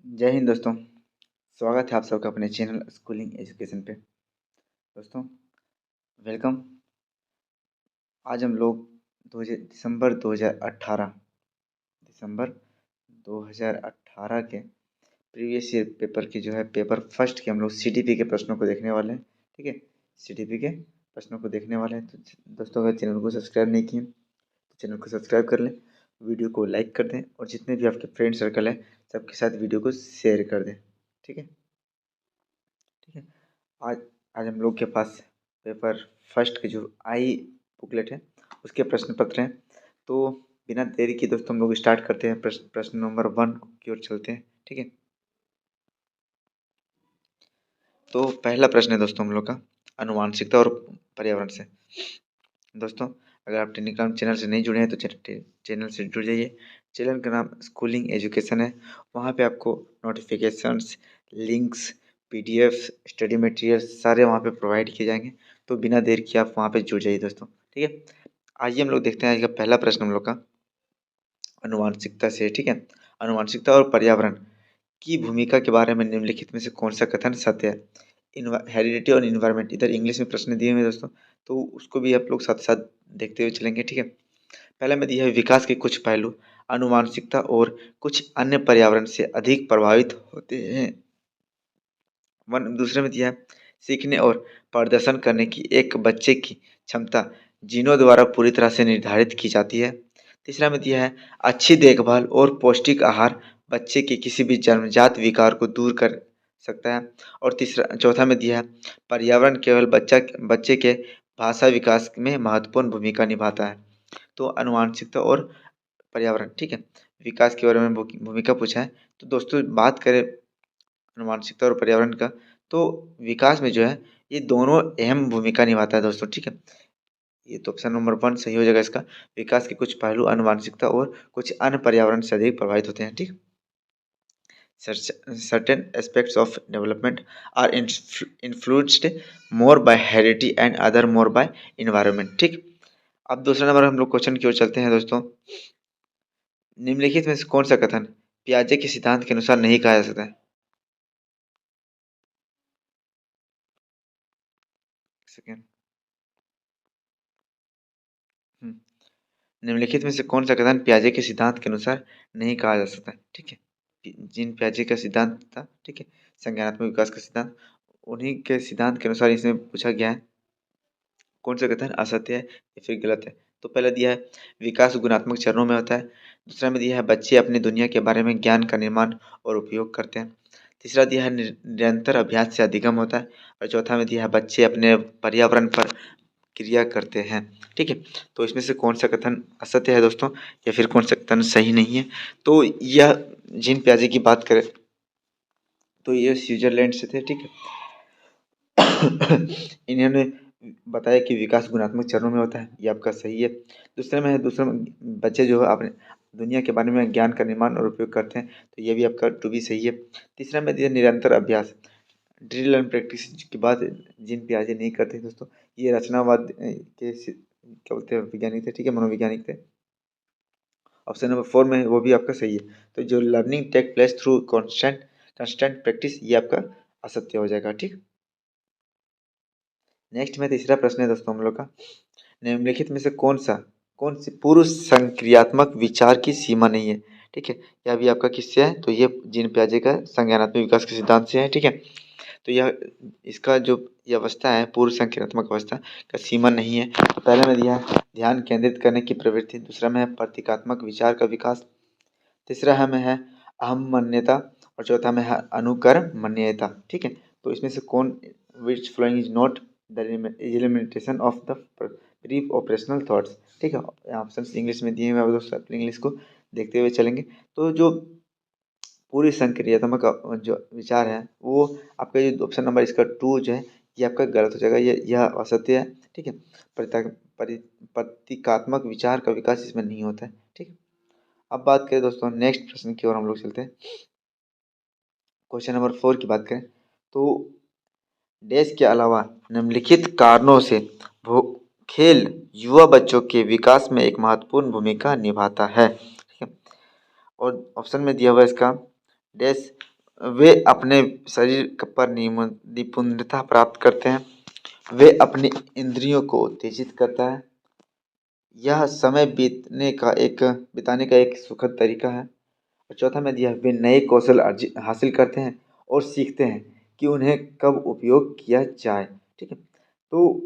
जय हिंद दोस्तों। स्वागत है आप सबका अपने चैनल स्कूलिंग एजुकेशन पे। दोस्तों, वेलकम। आज हम लोग दिसंबर 2018 के प्रीवियस ईयर पेपर की जो है पेपर फर्स्ट के हम लोग सीटीपी के प्रश्नों को देखने वाले हैं। ठीक है, सीटीपी के प्रश्नों को देखने वाले हैं। तो दोस्तों, अगर चैनल को सब्सक्राइब नहीं किए तो चैनल को सब्सक्राइब कर लें, वीडियो को लाइक कर दें और जितने भी आपके फ्रेंड सर्कल है सबके साथ वीडियो को शेयर कर दें। ठीक है, ठीक है। आज आज हम लोग के पास पेपर फर्स्ट के जो आई बुकलेट है उसके प्रश्न पत्र हैं। तो बिना देरी के दोस्तों हम लोग स्टार्ट करते हैं। प्रश्न नंबर 1 की ओर चलते हैं। ठीक है, तो पहला प्रश्न है दोस्तों हम लोग का आनुवांशिकता और पर्यावरण से। दोस्तों, अगर आप टेलीग्राम चैनल से नहीं जुड़े हैं तो चैनल से जुड़ जाइए। चैनल का नाम स्कूलिंग एजुकेशन है। वहाँ पे आपको notifications, links, PDF, study material सारे वहाँ पे प्रोवाइड किए जाएंगे। तो बिना देर किए आप वहाँ पे जुड़ जाइए दोस्तों। ठीक है, आइए हम लोग देखते हैं आज का पहला प्रश्न हम लोग का आनुवांशिकता से। ठीक है, आनुवांशिकता और पर्यावरण की भूमिका के बारे में निम्नलिखित में से कौन सा कथन सत्य है। हेरिडिटी और इन्वायरमेंट, इधर इंग्लिश में प्रश्न दिए हुए हैं दोस्तों, तो उसको भी आप लोग साथ साथ देखते हुए चलेंगे। ठीक है, पहला में दिया है विकास के कुछ पहलू आनुवांशिकता और कुछ अन्य पर्यावरण से अधिक प्रभावित होते हैं। दूसरे में दिया है सीखने और प्रदर्शन करने की एक बच्चे की क्षमता जीनों द्वारा पूरी तरह से निर्धारित की जाती है। तीसरा में दिया है अच्छी देखभाल और पौष्टिक आहार बच्चे के किसी भी जन्मजात विकार को दूर कर सकता है। और तीसरा चौथा में दिया है पर्यावरण केवल बच्चे के भाषा विकास में महत्वपूर्ण भूमिका निभाता है। तो आनुवांशिकता और पर्यावरण, ठीक है, विकास के बारे में भूमिका पूछा है। तो दोस्तों, बात करें आनुवांशिकता और पर्यावरण का, तो विकास में जो है ये दोनों अहम भूमिका निभाता है दोस्तों। ठीक है, ये तो ऑप्शन नंबर 1 सही हो जाएगा इसका। विकास के कुछ पहलू आनुवांशिकता और कुछ अन्य पर्यावरण से अधिक प्रभावित होते हैं। ठीक, certain aspects of development are influenced more by heredity and other more by environment। ठीक, अब दूसरा नंबर हम लोग क्वेश्चन की ओर चलते हैं दोस्तों। निम्नलिखित में से कौन सा कथन पियाजे के सिद्धांत के अनुसार नहीं कहा जा सकता है। सेकेंड, निम्नलिखित में से कौन सा कथन पियाजे के सिद्धांत के अनुसार नहीं कहा जा सकता। ठीक है, जीन पियाजे का सिद्धांत था। ठीक है, संज्ञानात्मक विकास का सिद्धांत, उन्हीं के सिद्धांत के अनुसार इसमें पूछा गया है कौन सा कथन असत्य है या फिर गलत है। तो पहला दिया है विकास गुणात्मक चरणों में होता है। दूसरा में दिया है बच्चे अपनी दुनिया के बारे में ज्ञान का निर्माण और उपयोग करते हैं। तीसरा दिया है निरंतर अभ्यास से अधिगम होता है। और चौथा में दिया है बच्चे अपने पर्यावरण पर क्रिया करते हैं। ठीक है, तो इसमें से कौन सा कथन असत्य है दोस्तों या फिर कौन सा कथन सही नहीं है। तो यह जीन पियाजे की बात करें तो ये स्विट्जरलैंड से थे। ठीक है, इन्होंने बताया कि विकास गुणात्मक चरणों में होता है, ये आपका सही है। दूसरे में बच्चे जो है अपने दुनिया के बारे में ज्ञान का निर्माण और उपयोग करते हैं, तो ये भी आपका टू भी सही है। तीसरा में दिया निरंतर अभ्यास, ड्रिल एंड प्रैक्टिस की बात जिन पियाजे नहीं करते हैं दोस्तों, ये रचनावाद के क्या बोलते हैं वैज्ञानिक थे। ठीक है, मनोवैज्ञानिक थे। ऑप्शन नंबर 4 में वो भी आपका सही है। तो जो learning take place through constant practice, ये आपका असत्य हो जाएगा। ठीक, नेक्स्ट में तीसरा प्रश्न है दोस्तों हम लोग का निम्नलिखित में से कौन सी पूर्व संक्रियात्मक विचार की सीमा नहीं है। ठीक है, यह भी आपका किससे है, तो ये जीन पियाजे का संज्ञानात्मक विकास के सिद्धांत से है। ठीक है, तो यह इसका जो ये अवस्था है पूर्व संक्रियात्मक अवस्था का सीमा नहीं है। तो पहले में दिया है ध्यान केंद्रित करने की प्रवृत्ति, दूसरा में है प्रतीकात्मक विचार का विकास, तीसरा है में है अहम मान्यता और चौथा में है अनुकर्मण्यता। ठीक है, तो इसमें से कौन which following is not the elimination of the pre operational thoughts. ठीक है, ऑप्शन इंग्लिश में दिए हुए हैं दोस्तों, इंग्लिश को देखते हुए चलेंगे। तो जो पूरी संक्रियात्मक जो विचार है वो आपका जो ऑप्शन नंबर इसका 2 जो है ये आपका गलत हो जाएगा, ये यह असत्य है। ठीक है, प्रतीकात्मक विचार का विकास इसमें नहीं होता है। ठीक, अब बात करें दोस्तों नेक्स्ट प्रश्न की ओर हम लोग चलते हैं। क्वेश्चन नंबर 4 की बात करें तो डैश के अलावा निम्नलिखित कारणों से खेल युवा बच्चों के विकास में एक महत्वपूर्ण भूमिका निभाता है। ठीक है, और ऑप्शन में दिया हुआ है इसका डैश वे अपने शरीर पर निपुणता प्राप्त करते हैं। वे अपनी इंद्रियों को उत्तेजित करता है। यह समय बिताने का एक सुखद तरीका है। और चौथा में दिया है, वे नए कौशल हासिल करते हैं और सीखते हैं कि उन्हें कब उपयोग किया जाए। ठीक है। तो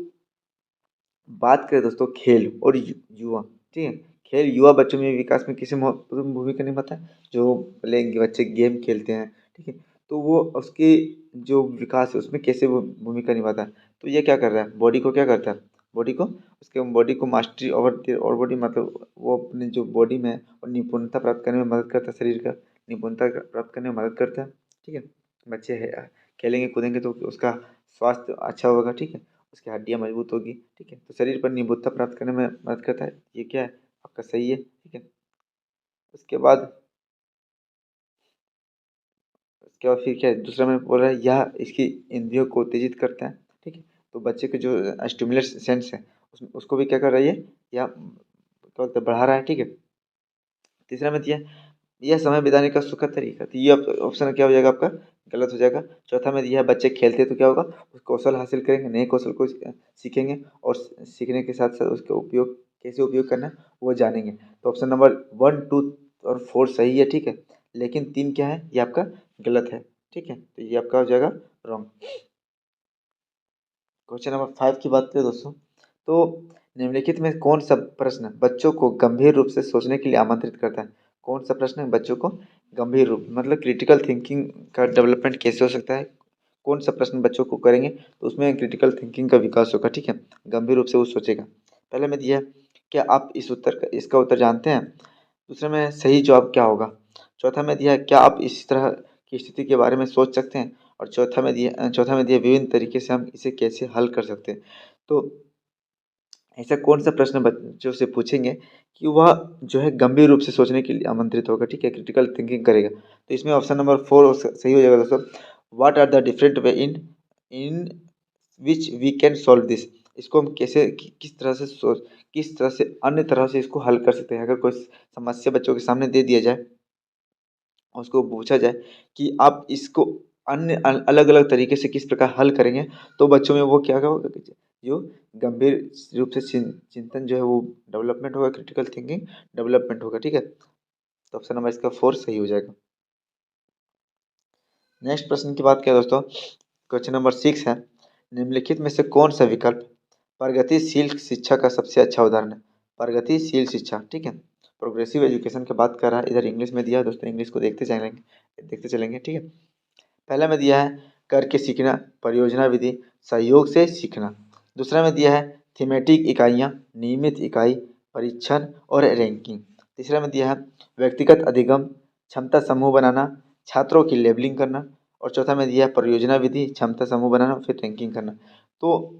बात करें दोस्तों खेल और युवा। ठीक है। खेल युवा बच्चों में विकास में किसी महत्वपूर्ण भूमिका निभाता है। जो पहले बच्चे गेम खेलते हैं, ठीक है, तो वो उसकी जो विकास है उसमें कैसे वो भूमिका निभाता है। तो ये क्या कर रहा है, बॉडी को क्या करता है, बॉडी को उसके बॉडी को मास्टरी और बॉडी मतलब वो अपने जो बॉडी में और निपुणता प्राप्त करने में मदद करता है, शरीर का निपुणता प्राप्त करने में मदद करता है। ठीक है। बच्चे है खेलेंगे कूदेंगे तो उसका स्वास्थ्य अच्छा होगा। ठीक है। उसकी हड्डियाँ मजबूत होगी। ठीक है। तो शरीर पर निपुणता प्राप्त करने में मदद करता है। ये क्या है, आपका सही है। ठीक है। उसके बाद फिर क्या है, दूसरा मैंने बोल रहा है यह इसकी इंद्रियों को उत्तेजित करता है। ठीक है। तो बच्चे के जो स्टिमुलस सेंस है उसको भी क्या कर रहा है, ये या क्या बोलते हैं, बढ़ा रहा है। ठीक है। तीसरा में दिया यह समय बिताने का सुखद तरीका, तो ये ऑप्शन क्या हो जाएगा आपका, गलत हो जाएगा। चौथा में दिया है बच्चे खेलते हैं तो क्या होगा, उस कौशल हासिल करेंगे, नए कौशल को सीखेंगे और सीखने के साथ साथ उसका उपयोग कैसे उपयोग करना है वो जानेंगे। तो ऑप्शन नंबर 1, 2 और 4 सही है। ठीक है। लेकिन 3 क्या है, ये आपका गलत है। ठीक है। तो ये आपका हो जाएगा रॉन्ग। क्वेश्चन नंबर 5 की बात करें दोस्तों, तो निम्नलिखित में कौन सा प्रश्न बच्चों को गंभीर रूप से सोचने के लिए आमंत्रित करता है। कौन सा प्रश्न बच्चों को गंभीर रूप मतलब क्रिटिकल थिंकिंग का डेवलपमेंट कैसे हो सकता है, कौन सा प्रश्न बच्चों को करेंगे तो उसमें क्रिटिकल थिंकिंग का विकास होगा। ठीक है। गंभीर रूप से वो सोचेगा। पहले में दिया है, क्या आप इसका उत्तर जानते हैं। दूसरे में सही जवाब क्या होगा। चौथा में दिया है, क्या आप इस तरह की स्थिति के बारे में सोच सकते हैं। और चौथा में दिया विभिन्न तरीके से हम इसे कैसे हल कर सकते हैं। तो ऐसा कौन सा प्रश्न बच्चों से पूछेंगे कि वह जो है गंभीर रूप से सोचने के लिए आमंत्रित होगा। ठीक है। क्रिटिकल थिंकिंग करेगा। तो इसमें ऑप्शन नंबर 4 सही हो जाएगा दोस्तों। What are the different way in in which we can solve this. इसको हम कैसे किस तरह से अन्य तरह से इसको हल कर सकते हैं। अगर कोई समस्या बच्चों के सामने दे दिया जाए, उसको पूछा जाए कि आप इसको अन्य अलग अलग तरीके से किस प्रकार हल करेंगे, तो बच्चों में वो क्या होगा, जो गंभीर रूप से चिंतन जो है वो डेवलपमेंट होगा, क्रिटिकल थिंकिंग डेवलपमेंट होगा। ठीक है। तो ऑप्शन नंबर इसका 4 सही हो जाएगा। नेक्स्ट प्रश्न की बात करें दोस्तों, क्वेश्चन नंबर 6 है, निम्नलिखित में से कौन सा विकल्प प्रगतिशील शिक्षा का सबसे अच्छा उदाहरण है। प्रगतिशील शिक्षा, ठीक है, प्रोग्रेसिव एजुकेशन की बात कर रहा है। इधर इंग्लिश में दिया है दोस्तों, इंग्लिश को देखते चलेंगे। ठीक है। पहला में दिया है करके सीखना, परियोजना विधि, सहयोग से सीखना। दूसरा में दिया है थीमेटिक इकाइयाँ, नियमित इकाई, परीक्षण और रैंकिंग। तीसरा में दिया है व्यक्तिगत अधिगम, क्षमता समूह बनाना, छात्रों की लेबलिंग करना। और चौथा में दिया है परियोजना विधि, क्षमता समूह बनाना, फिर रैंकिंग करना। तो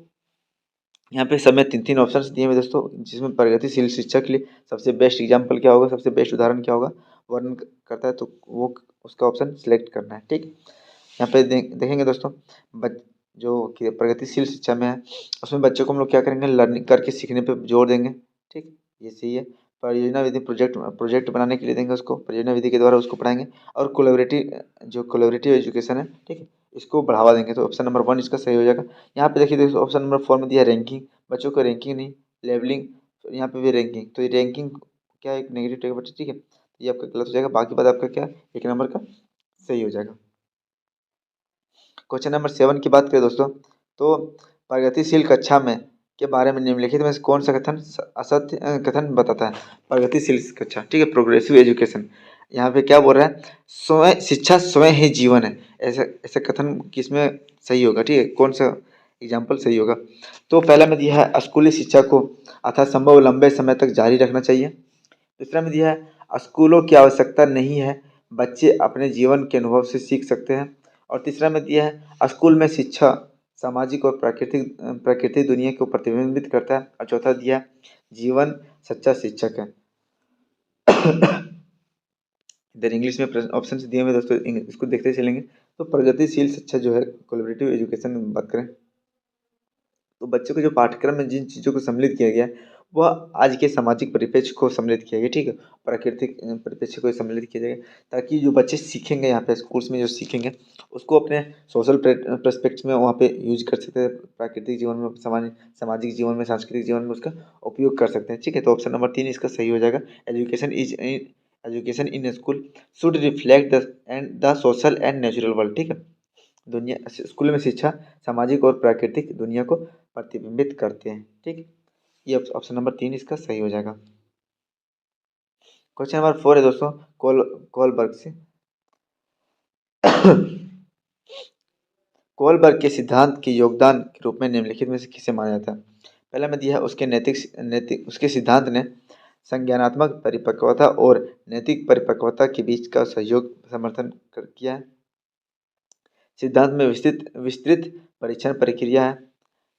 यहाँ पे सब में 3-3 ऑप्शंस दिए हुए दोस्तों, जिसमें प्रगतिशील शिक्षा के लिए सबसे बेस्ट एग्जाम्पल क्या होगा, सबसे बेस्ट उदाहरण क्या होगा, वर्णन करता है, तो वो उसका ऑप्शन सेलेक्ट करना है। ठीक। यहाँ पे देखेंगे दोस्तों, बच जो कि प्रगतिशील शिक्षा में है उसमें बच्चों को हम लोग क्या करेंगे, लर्निंग करके सीखने पे जोर देंगे। ठीक, ये सही है। परियोजना विधि प्रोजेक्ट प्रोजेक्ट बनाने के लिए देंगे उसको, परियोजना विधि के द्वारा उसको पढ़ाएंगे। और कोलैबोरेटिव एजुकेशन है, ठीक है, इसको बढ़ावा देंगे। तो ऑप्शन नंबर 1 इसका सही हो जाएगा। यहाँ पे देखिए दोस्तों, ऑप्शन नंबर 4 में दिया रैंकिंग, बच्चों को रैंकिंग नहीं, लेवलिंग, तो यहाँ पे भी रैंकिंग, तो ये रैंकिंग क्या एक नेगेटिव टेक बच्चे। ठीक है। तो ये आपका गलत हो जाएगा। बाकी बात आपका क्या एक नंबर का सही हो जाएगा। क्वेश्चन नंबर 7 की बात करें दोस्तों, तो प्रगतिशील कक्षा में के बारे में निम्नलिखित में से कौन सा कथन असत्य कथन बताता है। प्रगतिशील कक्षा, ठीक है, प्रोग्रेसिव एजुकेशन, यहाँ पे क्या बोल रहा है, स्वयं शिक्षा स्वयं ही जीवन है। ऐसा ऐसा कथन किसमें सही होगा। ठीक है, कौन सा एग्जाम्पल सही होगा। तो पहला में दिया है स्कूली शिक्षा को अथा संभव लंबे समय तक जारी रखना चाहिए। दूसरा में दिया है स्कूलों की आवश्यकता नहीं है, बच्चे अपने जीवन के अनुभव से सीख सकते हैं। और तीसरा में दिया है स्कूल में शिक्षा सामाजिक और प्राकृतिक दुनिया को प्रतिबिंबित करता है। और चौथा दिया है जीवन सच्चा शिक्षक है। इधर इंग्लिश में ऑप्शन दिए हुए दोस्तों, इसको देखते चलेंगे। तो प्रगतिशील शिक्षा जो है कोलैबोरेटिव एजुकेशन में बात करें, तो बच्चों के जो पाठ्यक्रम में जिन चीज़ों को सम्मिलित किया गया है वह आज के सामाजिक परिप्रेक्ष्य को सम्मिलित किया गया, ठीक है, प्राकृतिक परिप्रेक्ष्य को सम्मिलित किया जाएगा, ताकि जो बच्चे सीखेंगे यहाँ पे स्कूल्स में जो सीखेंगे उसको अपने सोशल पर्सपेक्ट्स में वहाँ पे यूज कर सकते हैं, प्राकृतिक जीवन में, सामाजिक जीवन में, सांस्कृतिक जीवन में उसका उपयोग कर सकते हैं, ठीक है। तो ऑप्शन नंबर 3 इसका सही हो जाएगा। Education in school should reflect the social and natural world, ठीक है। दुनिया स्कूल में शिक्षा सामाजिक और प्राकृतिक दुनिया को प्रतिबिंबित करते हैं, ठीक। ये ऑप्शन नंबर 3 इसका सही हो जाएगा। क्वेश्चन नंबर 4 है दोस्तों, कोलबर्ग से। कोलबर्ग के सिद्धांत के योगदान के रूप में निम्नलिखित में से किसे माना जाता है? पहला में दिया है उसके नैतिक उसके सिद्धांत ने संज्ञानात्मक परिपक्वता और नैतिक परिपक्वता के बीच का सहयोग समर्थन किया है। सिद्धांत में विस्तृत विस्तृत परीक्षण प्रक्रिया है,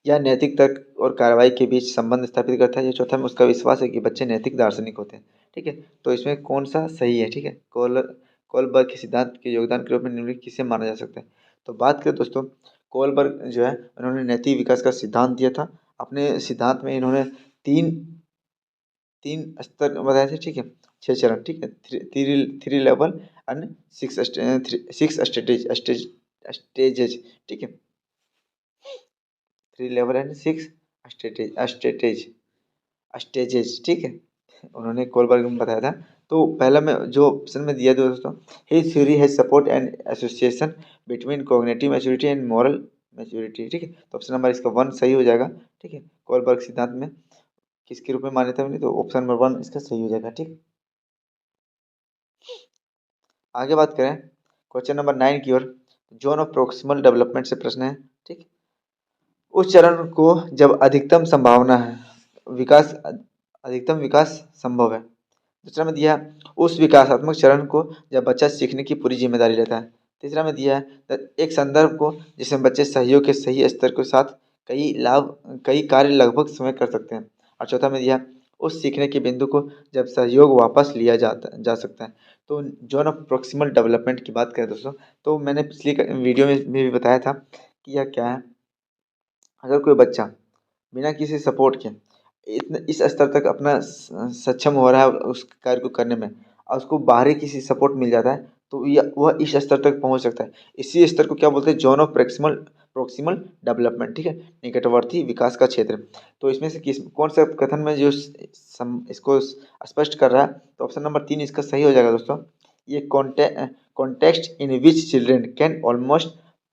या नैतिक तर्क और कार्रवाई के बीच संबंध स्थापित करता है। या चौथा में उसका विश्वास है कि बच्चे नैतिक दार्शनिक होते हैं, ठीक है। तो इसमें कौन सा सही है, ठीक है। कोलबर्ग के सिद्धांत के योगदान के रूप में निम्नलिखित किसे माना जा सकता है? तो बात करें दोस्तों, कोलबर्ग जो है उन्होंने नैतिक विकास का सिद्धांत दिया था। अपने सिद्धांत में इन्होंने तीन तीन स्तर बताए थे, ठीक है, 6 चरण, ठीक है, three level and six stages, ठीक है, 3 लेवल एंड 6 स्टेजेज, ठीक है, उन्होंने कोलबर्ग में बताया था। तो पहला में जो ऑप्शन में दिया दोस्तों, his theory has support and association between cognitive maturity and moral maturity, ठीक है। तो ऑप्शन नंबर इसका 1 सही हो जाएगा, ठीक है। कोलबर्ग सिद्धांत में किसके रूप में मान्यता मिली? तो ऑप्शन नंबर 1 इसका सही हो जाएगा, ठीक। आगे बात करें क्वेश्चन नंबर 9 की ओर। जोन ऑफ प्रोक्सिमल डेवलपमेंट से प्रश्न है, ठीक। उस चरण को जब अधिकतम विकास संभव है। दूसरा में दिया है उस विकासात्मक चरण को जब बच्चा सीखने की पूरी जिम्मेदारी लेता है। तीसरा में दिया है एक संदर्भ को जिसमें बच्चे सहयोग के सही स्तर के साथ कई कार्य लगभग समय कर सकते हैं। और चौथा में दिया है उस सीखने के बिंदु को जब सहयोग वापस लिया जा सकता है। तो जोन ऑफ प्रोक्सिमल डेवलपमेंट की बात करें दोस्तों, तो मैंने पिछली वीडियो में भी बताया था कि यह क्या है। अगर कोई बच्चा बिना किसी सपोर्ट के इतने इस स्तर तक अपना सक्षम हो रहा है उस कार्य को करने में, और उसको बाहरी किसी सपोर्ट मिल जाता है, तो वह इस स्तर तक पहुंच सकता है। इसी स्तर को क्या बोलते हैं? जोन ऑफ प्रोक्सिमल डेवलपमेंट, ठीक है, निकटवर्ती विकास का क्षेत्र। तो इसमें से कौन सा कथन में जो इसको स्पष्ट कर रहा है? तो ऑप्शन नंबर 3 इसका सही हो जाएगा दोस्तों। ये context in which children can almost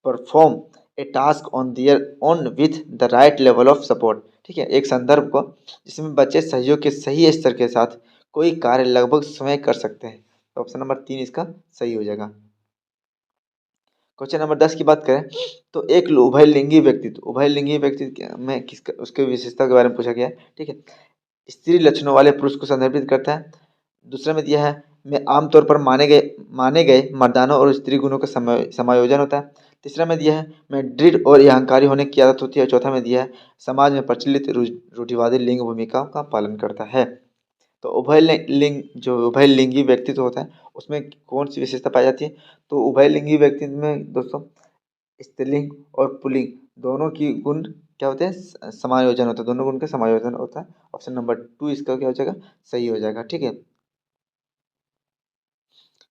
perform a task on their own with the right level of support, ठीक है, एक संदर्भ को जिसमें बच्चे सहयोग के सही स्तर के साथ कोई कार्य लगभग स्वयं कर सकते हैं। तो ऑप्शन नंबर 3 इसका सही हो जाएगा। क्वेश्चन नंबर 10 की बात करें तो एक उभयलिंगी व्यक्तित्व में किसका उसके विशेषता के बारे में पूछा गया है, ठीक है। स्त्री लक्षणों वाले पुरुष को संदर्भित करता है। दूसरे में दिया है में आमतौर पर माने गए मर्दाना और स्त्री गुणों का समायोजन होता है। तीसरा में दिया है में दृढ़ और अहंकारी होने की आदत होती है। चौथा में दिया है समाज में प्रचलित रूढ़िवादी लिंग भूमिका का पालन करता है। तो उभयलिंगी व्यक्तित्व होता है उसमें कौन सी विशेषता पाई जाती है? तो उभयलिंगी व्यक्तित्व में दोस्तों स्त्रीलिंग और पुल्लिंग दोनों की गुण क्या होते हैं? समायोजन होता है, दोनों गुण का समायोजन होता है। ऑप्शन नंबर 2 इसका क्या हो जाएगा? सही हो जाएगा, ठीक है।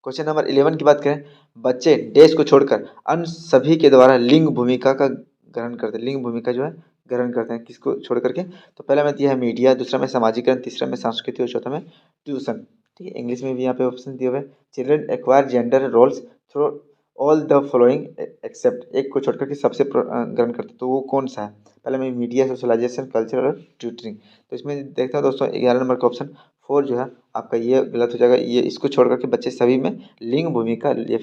क्वेश्चन नंबर 11 की बात करें, बच्चे देश को छोड़कर अन्य सभी के द्वारा लिंग भूमिका का ग्रहण करते हैं। लिंग भूमिका जो है ग्रहण करते हैं किसको छोड़ करके? तो पहला में दिया है मीडिया, दूसरा में सामाजिकरण, तीसरा में संस्कृति और चौथा में ट्यूशन, ठीक है। इंग्लिश में भी यहाँ पे ऑप्शन दिए हुए हैं। Children acquire gender roles through all the following except, एक को छोड़ करके सबसे ग्रहण करते हैं, तो वो कौन सा है? पहले में मीडिया, सोशलाइजेशन, कल्चर और ट्यूटरिंग। तो इसमें देखता हूँ दोस्तों 11 नंबर का ऑप्शन 4 जो है आपका ये गलत हो जाएगा। ये इसको छोड़ करके बच्चे सभी में लिंग भूमिका या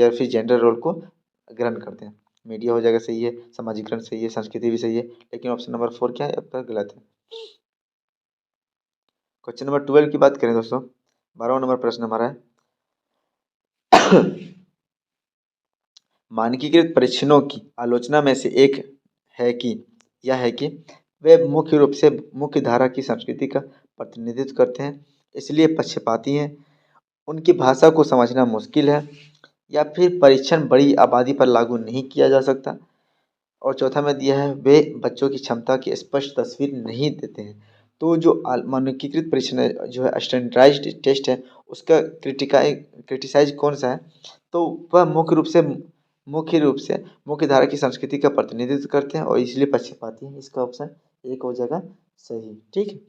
फिर जेंडर रोल को ग्रहण करते हैं। मीडिया हो जाएगा सही है, सामाजिकरण सही है, संस्कृति भी सही है, लेकिन ऑप्शन नंबर 4 क्या है आपका? गलत है। क्वेश्चन नंबर 12 की बात करें दोस्तों, 12वां नंबर प्रश्न हमारा है मानकीकृत परीक्षणों की आलोचना में से एक है कि वे मुख्य रूप से मुख्य धारा की संस्कृति का प्रतिनिधित्व करते हैं, इसलिए पक्षपाती हैं, उनकी भाषा को समझना मुश्किल है, या फिर परीक्षण बड़ी आबादी पर लागू नहीं किया जा सकता, और चौथा में दिया है वे बच्चों की क्षमता की स्पष्ट तस्वीर नहीं देते हैं। तो जो मानकीकृत परीक्षण है, जो है स्टैंडर्डाइज्ड टेस्ट है, उसका क्रिटिसाइज कौन सा है? तो वह मुख्य रूप से मुख्य धारा की संस्कृति का प्रतिनिधित्व करते हैं और इसलिए पक्षपाती हैं। इसका ऑप्शन एक हो जाएगा सही। ठीक है।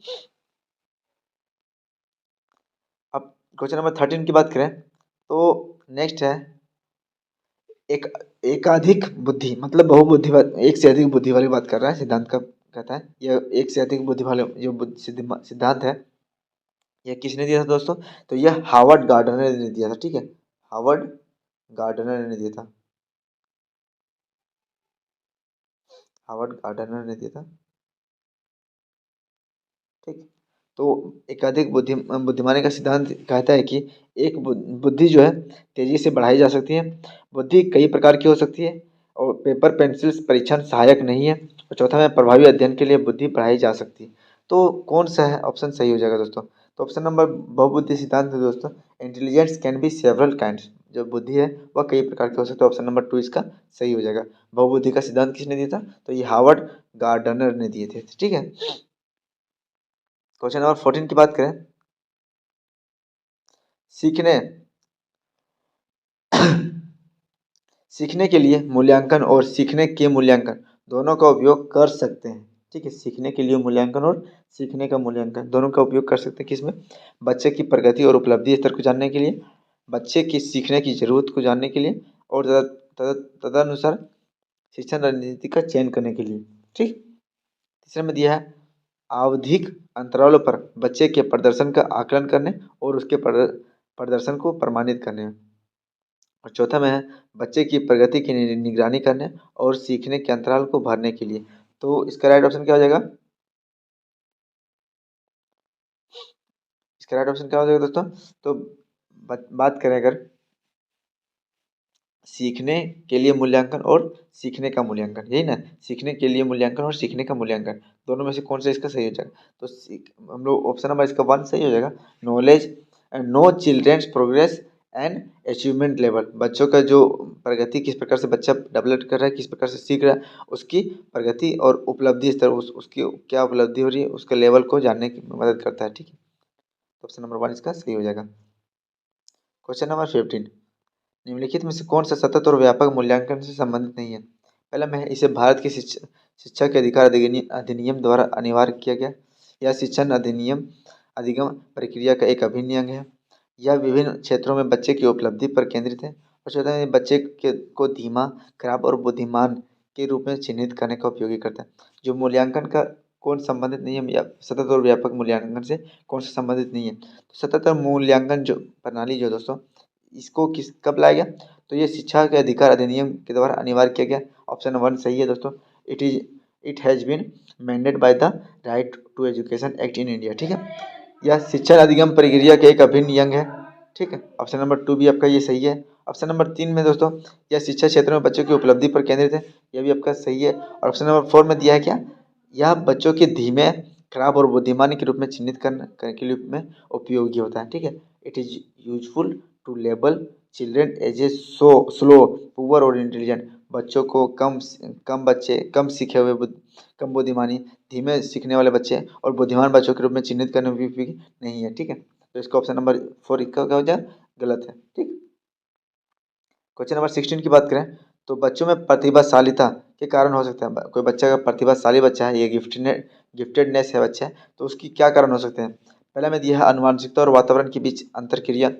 अब क्वेश्चन नंबर 13 की बात करें तो नेक्स्ट है एक एकाधिक बुद्धि, मतलब बहुबुद्धि एक से अधिक बुद्धि वाली बात कर रहा है। सिद्धांत का कहता है यह एक से अधिक बुद्धि वाले जो सिद्धांत है, यह किसने दिया था दोस्तों? तो यह हावर्ड गार्डनर ने दिया था। ठीक है, हावर्ड गार्डनर ने दिया था। हावर्ड गार्डनर ने दिया था। ठीक। तो एकाधिक बुद्धिमानी का सिद्धांत कहता है कि एक बुद्धि जो है तेजी से बढ़ाई जा सकती है। बुद्धि कई प्रकार की हो सकती है और पेपर पेंसिल परीक्षण सहायक नहीं है। और चौथा में प्रभावी अध्ययन के लिए बुद्धि बढ़ाई जा सकती है। तो कौन सा है ऑप्शन सही हो जाएगा दोस्तों? तो ऑप्शन नंबर बहुबुद्धि सिद्धांत है दोस्तों। Intelligence can be several kinds, जो बुद्धि है वह कई प्रकार की हो सकती है। ऑप्शन नंबर 2 इसका सही हो जाएगा। बहुबुद्धि का सिद्धांत किसने दिया था? तो ये हावर्ड गार्डनर ने दिए थे। ठीक है। क्वेश्चन नंबर 14 की बात करें, सीखने सीखने के लिए मूल्यांकन और सीखने के मूल्यांकन दोनों का उपयोग कर सकते हैं। ठीक है, सीखने के लिए मूल्यांकन और सीखने का मूल्यांकन दोनों का उपयोग कर सकते हैं। किसमें? बच्चे की प्रगति और उपलब्धि स्तर को जानने के लिए, बच्चे की सीखने की जरूरत को जानने के लिए और तदनुसार शिक्षण रणनीति का चयन करने के लिए। ठीक। तीसरे में दिया है आवधिक अंतरालों पर बच्चे के प्रदर्शन का आकलन करने और उसके प्रदर्शन को प्रमाणित करने में। और चौथा में है बच्चे की प्रगति की निगरानी करने और सीखने के अंतराल को भरने के लिए। तो इसका राइट ऑप्शन क्या हो जाएगा? इसका राइट ऑप्शन क्या हो जाएगा दोस्तों? तो बात करें अगर सीखने के लिए मूल्यांकन और सीखने का मूल्यांकन, यही ना, सीखने के लिए मूल्यांकन और सीखने का मूल्यांकन दोनों में से कौन सा इसका सही हो जाएगा? तो हम लोग ऑप्शन नंबर इसका 1 सही हो जाएगा। Knowledge and know children's progress and achievement level, बच्चों का जो प्रगति किस प्रकार से बच्चा डेवलप कर रहा है, किस प्रकार से सीख रहा है, उसकी प्रगति और उपलब्धि स्तर, उसकी क्या उपलब्धि हो रही है, उसके लेवल को जानने की मदद करता है। ठीक है, तो ऑप्शन नंबर 1 इसका सही हो जाएगा। क्वेश्चन नंबर 15, निम्नलिखित में से कौन सा सतत और व्यापक मूल्यांकन से संबंधित नहीं है? पहला में है इसे भारत की शिक्षा के अधिकार अधिनियम द्वारा अनिवार्य किया गया। यह शिक्षण अधिनियम अधिगम प्रक्रिया का एक अभिन्न अंग है। यह विभिन्न क्षेत्रों में बच्चे की उपलब्धि पर केंद्रित है। और चौथा है बच्चे के को धीमा, खराब और बुद्धिमान के रूप में चिन्हित करने का उपयोगी करता है। जो मूल्यांकन का कौन संबंधित नहीं है या सतत और व्यापक मूल्यांकन से कौन सा संबंधित नहीं है? तो सतत और मूल्यांकन जो प्रणाली जो दोस्तों, इसको कब लाया गया? तो ये शिक्षा के अधिकार अधिनियम के द्वारा अनिवार्य किया गया। ऑप्शन 1 सही है दोस्तों। It has been mandated by the right to education act in India. ठीक है, यह शिक्षा अधिगम प्रक्रिया के एक अभिन्न अंग है। ठीक है, ऑप्शन नंबर 2 भी आपका ये सही है। ऑप्शन नंबर 3 में दोस्तों, यह शिक्षा क्षेत्र में बच्चों की उपलब्धि पर केंद्रित है, यह भी आपका सही है। और ऑप्शन नंबर 4 में दिया है क्या? यह बच्चों के धीमे, खराब और बुद्धिमानी के रूप में चिन्हित करने के रूप में उपयोगी होता है। ठीक है, it is useful to label children as a slow, poor और इंटेलिजेंट, बच्चों को कम सीखे हुए, कम बुद्धिमानी, धीमे सीखने वाले बच्चे और बुद्धिमान बच्चों के रूप में चिन्हित करने में भी उपयोगी नहीं है। ठीक है, तो इसका ऑप्शन नंबर 4 इसका क्या हो जाए? गलत है। ठीक। क्वेश्चन नंबर 16 की बात करें तो बच्चों में प्रतिभाशालीता के कारण हो सकता है, कोई बच्चा अगर प्रतिभाशाली बच्चा है, ये गिफ्टेडनेस है बच्चा है, तो उसकी क्या कारण हो सकते हैं? पहला में दिया है अनुवांशिकता और वातावरण के बीच अंतर क्रिया।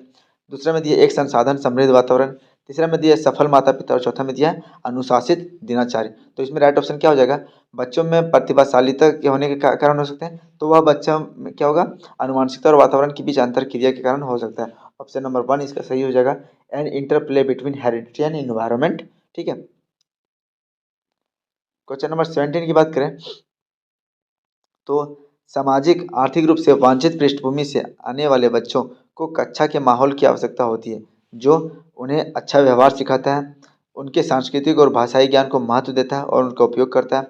दूसरा में दिया एक संसाधन समृद्ध वातावरण। तीसरा में दिया है सफल माता पिता। और चौथा में दिया है अनुशासित दिनाचार्य। तो इसमें राइट ऑप्शन क्या हो जाएगा? बच्चों में प्रतिभाशालीता के होने के कारण हो सकते हैं, तो वह बच्चा में क्या होगा? अनुवांशिकता और वातावरण के बीच अंतर क्रिया के कारण हो सकता है। ऑप्शन नंबर 1 इसका सही हो जाएगा। And interplay between heredity and environment. ठीक है। क्वेश्चन नंबर 17 की बात करें तो सामाजिक आर्थिक रूप से वांछित पृष्ठभूमि से आने वाले बच्चों को कक्षा के माहौल की आवश्यकता होती है, जो उन्हें अच्छा व्यवहार सिखाता है, उनके सांस्कृतिक और भाषाई ज्ञान को महत्व देता है और उनका उपयोग करता है,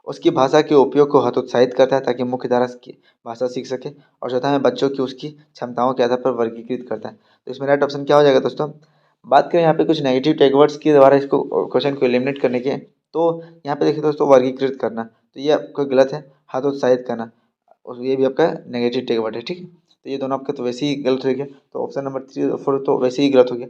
उसकी भाषा के उपयोग को हतोत्साहित करता है ताकि मुख्य धारा की भाषा सीख सके, और चौथा में बच्चों की उसकी क्षमताओं के आधार पर वर्गीकृत करता है। तो इसमें राइट ऑप्शन क्या हो जाएगा दोस्तों? बात करें यहाँ पे कुछ नेगेटिव टैग वर्ड्स के द्वारा इसको क्वेश्चन को एलिमिनेट करने के, तो यहाँ पे देखिए दोस्तों, वर्गीकृत करना, तो ये आपका गलत है। हतोत्साहित करना, और ये भी आपका नेगेटिव टेक वर्ड है, ठीक है। तो ये दोनों आपके तो वैसे ही गलत हो गया, तो ऑप्शन नंबर 3 और 4 तो वैसे ही गलत हो गया।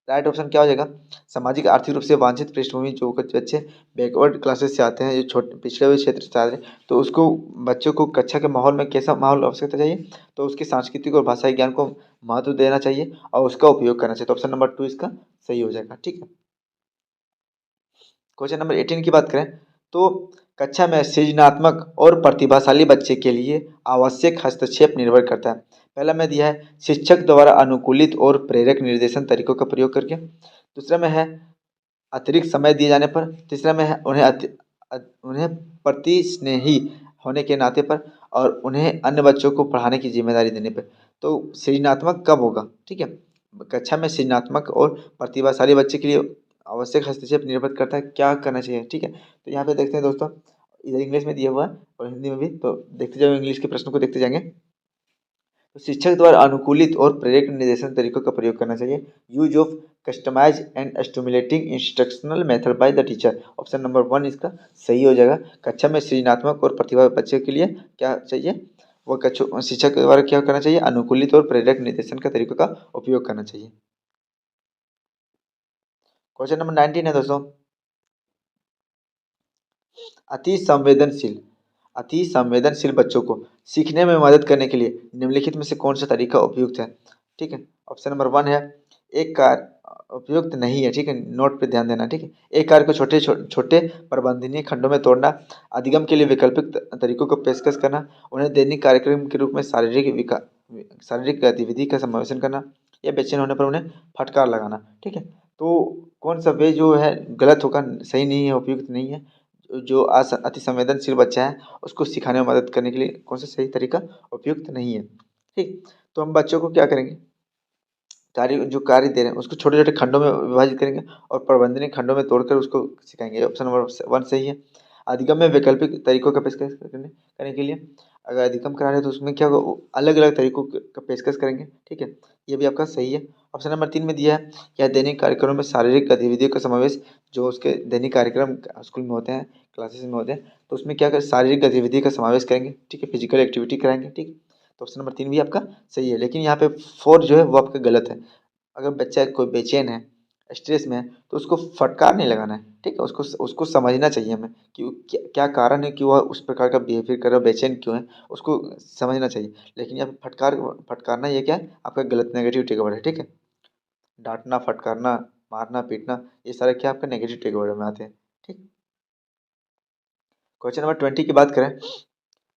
राइट ऑप्शन क्या हो जाएगा, सामाजिक आर्थिक रूप से वांछित पृष्ठभूमि जो कुछ बच्चे बैकवर्ड क्लासेस से आते हैं, जो छोटे पिछड़े हुए क्षेत्र से आ रहे हैं, तो उसको बच्चों को कक्षा के माहौल में कैसा माहौल आवश्यकता चाहिए, तो उसके सांस्कृतिक और भाषाई ज्ञान को महत्व देना चाहिए और उसका उपयोग करना चाहिए। तो ऑप्शन नंबर 2 इसका सही हो जाएगा, ठीक है। क्वेश्चन नंबर 18 की बात करें तो कक्षा में सृजनात्मक और प्रतिभाशाली बच्चे के लिए आवश्यक हस्तक्षेप निर्भर करता है। पहला में दिया है शिक्षक द्वारा अनुकूलित और प्रेरक निर्देशन तरीकों का प्रयोग करके। दूसरा में है अतिरिक्त समय दिए जाने पर। तीसरा में है उन्हें प्रति स्नेही होने के नाते पर, और उन्हें अन्य बच्चों को पढ़ाने की जिम्मेदारी देने पर। तो सृजनात्मक कब होगा, ठीक है। कक्षा में सृजनात्मक और प्रतिभाशाली बच्चे के लिए आवश्यक हस्तक्षेप निर्भर करता है क्या करना चाहिए, ठीक है। तो यहाँ पे देखते हैं दोस्तों, इधर इंग्लिश में दिया हुआ है और हिंदी में भी, तो देखते जाओ, इंग्लिश के प्रश्नों को देखते जाएंगे। तो शिक्षक द्वारा अनुकूलित और प्रेरक निर्देशन तरीकों का प्रयोग करना चाहिए। Use of customise and stimulating instructional method by the teacher. Option number 1 इसका सही हो जाएगा। कक्षा में सृजनात्मक और प्रतिभा बच्चे के लिए क्या चाहिए, वो कक्षा शिक्षक के द्वारा क्या करना चाहिए, अनुकूलित और प्रेरक निर्देशन का तरीकों का उपयोग करना चाहिए। क्वेश्चन नंबर 19 है दोस्तों, अति संवेदनशील अति संवेदनशील बच्चों को सीखने में मदद करने के लिए निम्नलिखित में से कौन सा तरीका उपयुक्त है, ठीक है। ऑप्शन नंबर 1 है एक कार्य उपयुक्त नहीं है, ठीक है, नोट पे ध्यान देना, ठीक है। एक कार्य को छोटे प्रबंधनीय खंडों में तोड़ना, अधिगम के लिए वैकल्पिक तरीकों को पेशकश करना, उन्हें दैनिक कार्यक्रम के रूप में शारीरिक गतिविधि का समावेशन करना, या बेचैन होने पर उन्हें फटकार लगाना, ठीक है। तो कौन सा वे जो है गलत होगा, सही नहीं है, उपयुक्त नहीं है। जो अति संवेदनशील बच्चा है उसको सिखाने में मदद करने के लिए कौन सा सही तरीका उपयुक्त नहीं है, ठीक। तो हम बच्चों को क्या करेंगे, कार्य दे रहे हैं उसको छोटे छोटे खंडों में विभाजित करेंगे और प्रबंधनीय खंडों में तोड़कर उसको सिखाएंगे। ऑप्शन नंबर 1 सही है। अधिगम में वैकल्पिक तरीकों का पेशकश करने के लिए, अगर अधिगम करा रहे हैं तो उसमें क्या होगा, अलग अलग तरीकों का पेशकश करेंगे, ठीक है। ये भी आपका सही है। ऑप्शन नंबर 3 में दिया है या दैनिक कार्यक्रमों में शारीरिक गतिविधियों का समावेश, जो उसके दैनिक कार्यक्रम स्कूल में होते हैं, क्लासेस में होते हैं, तो उसमें क्या कर शारीरिक गतिविधि का समावेश करेंगे, ठीक है, फिजिकल एक्टिविटी कराएंगे, ठीक। तो ऑप्शन नंबर 3 भी आपका सही है, लेकिन यहाँ पे 4 जो है वो आपका गलत है। अगर बच्चा कोई बेचैन है, स्ट्रेस में है, तो उसको फटकार नहीं लगाना है, ठीक है। उसको उसको समझना चाहिए हमें कि वो क्या क्या कारण है कि वह उस प्रकार का बिहेवियर कर रहा है, बेचैन क्यों है, उसको समझना चाहिए। लेकिन यहाँ पे फटकारना ये क्या है, आपका गलत नेगेटिव टेक अवे है, ठीक है। डांटना, फटकारना, मारना, पीटना, ये सारे क्या आपके नेगेटिव टेक अवे में आते हैं, ठीक। क्वेश्चन नंबर 20 की बात करें